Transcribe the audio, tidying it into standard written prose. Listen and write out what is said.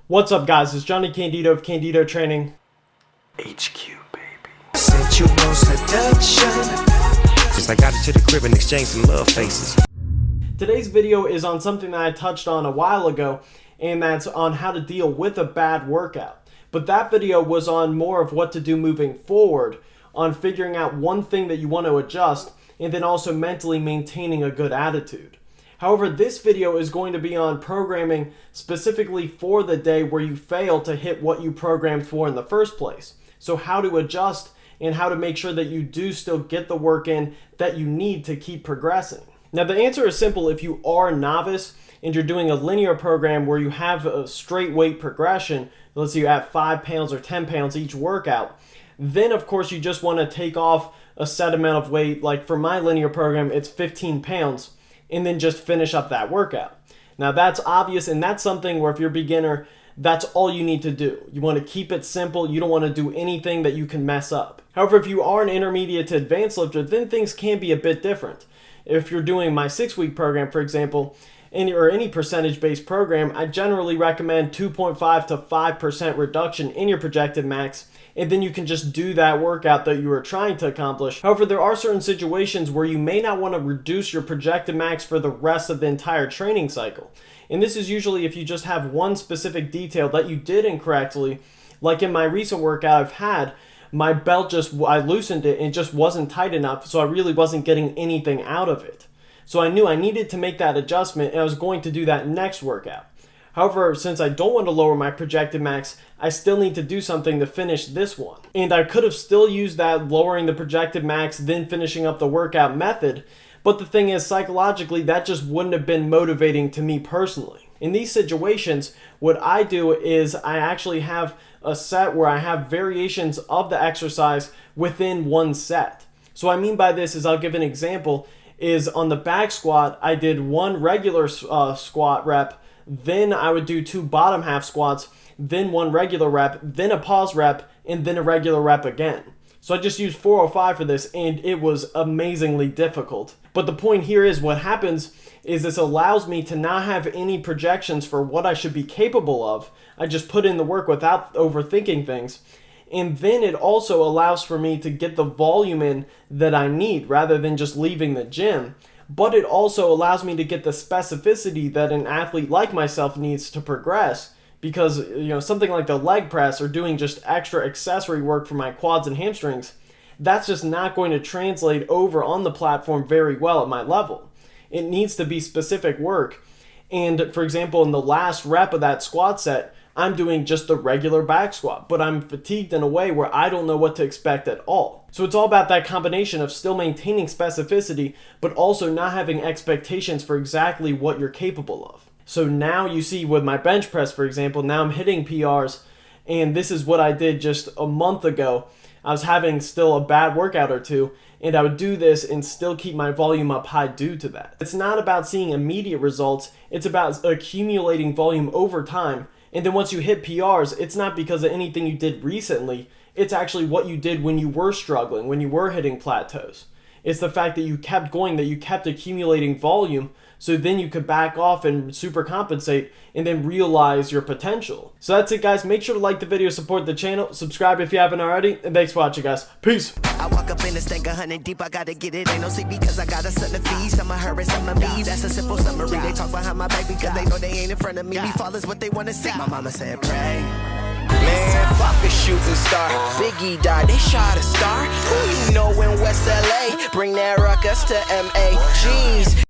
What's up, guys? It's Johnny Candido of Candido Training. HQ, baby. Sensual seduction. Just I got it to the crib and exchanged some love faces. Today's video is on something that I touched on a while ago, and that's on how to deal with a bad workout. But that video was on more of what to do moving forward, on figuring out one thing that you want to adjust, and then also mentally maintaining a good attitude. However, this video is going to be on programming specifically for the day where you fail to hit what you programmed for in the first place. So how to adjust and how to make sure that you do still get the work in that you need to keep progressing. Now, the answer is simple. If you are a novice and you're doing a linear program where you have a straight weight progression, let's say you add 5 pounds or 10 pounds each workout, then of course you just want to take off a set amount of weight. Like for my linear program, it's 15 pounds. And then just finish up that workout. Now that's obvious, and that's something where if you're a beginner, that's all you need to do. You want to keep it simple. You don't want to do anything that you can mess up. However, if you are an intermediate to advanced lifter, then things can be a bit different. If you're doing my 6-week program, for example, or any percentage-based program, I generally recommend 2.5 to 5% reduction in your projected max, and then you can just do that workout that you were trying to accomplish. However, there are certain situations where you may not want to reduce your projected max for the rest of the entire training cycle. And this is usually if you just have one specific detail that you did incorrectly. Like in my recent workout I've had, my belt I loosened it and it just wasn't tight enough, so I really wasn't getting anything out of it. So I knew I needed to make that adjustment, and I was going to do that next workout. However, since I don't want to lower my projected max, I still need to do something to finish this one. And I could have still used that lowering the projected max, then finishing up the workout method. But the thing is, psychologically, that just wouldn't have been motivating to me personally. In these situations, what I do is I actually have a set where I have variations of the exercise within one set. So what I mean by this is, I'll give an example, is on the back squat, I did one regular squat rep, then I would do 2 bottom half squats, then 1 regular rep, then a pause rep, and then a regular rep again. So I just used 405 for this, and it was amazingly difficult. But the point here is, what happens is this allows me to not have any projections for what I should be capable of. I just put in the work without overthinking things. And then it also allows for me to get the volume in that I need rather than just leaving the gym. But it also allows me to get the specificity that an athlete like myself needs to progress, because something like the leg press or doing just extra accessory work for my quads and hamstrings, that's just not going to translate over on the platform very well at my level. It needs to be specific work. And for example, in the last rep of that squat set, I'm doing just the regular back squat, but I'm fatigued in a way where I don't know what to expect at all. So it's all about that combination of still maintaining specificity, but also not having expectations for exactly what you're capable of. So now you see with my bench press, for example, now I'm hitting PRs, and this is what I did just a month ago. I was having still a bad workout or two, and I would do this and still keep my volume up high due to that. It's not about seeing immediate results, it's about accumulating volume over time. And then once you hit PRs, it's not because of anything you did recently, it's actually what you did when you were struggling, when you were hitting plateaus. It's the fact that you kept going, that you kept accumulating volume, so then you could back off and super compensate and then realize your potential. So that's it, guys. Make sure to like the video, support the channel, subscribe if you haven't already, and thanks for watching, guys. Peace. I walk up in the stank 100 deep, I gotta get it, ain't no sleep because I got a son to feed. Some of her and some of me, that's a simple summary. They talk behind my back because they know they ain't in front of me. We fall is what they wanna see. My mama said pray. Man, fuck a shooting star. Biggie died, they shot a star. Who you know in West LA? Bring that ruckus to MA. Jeez,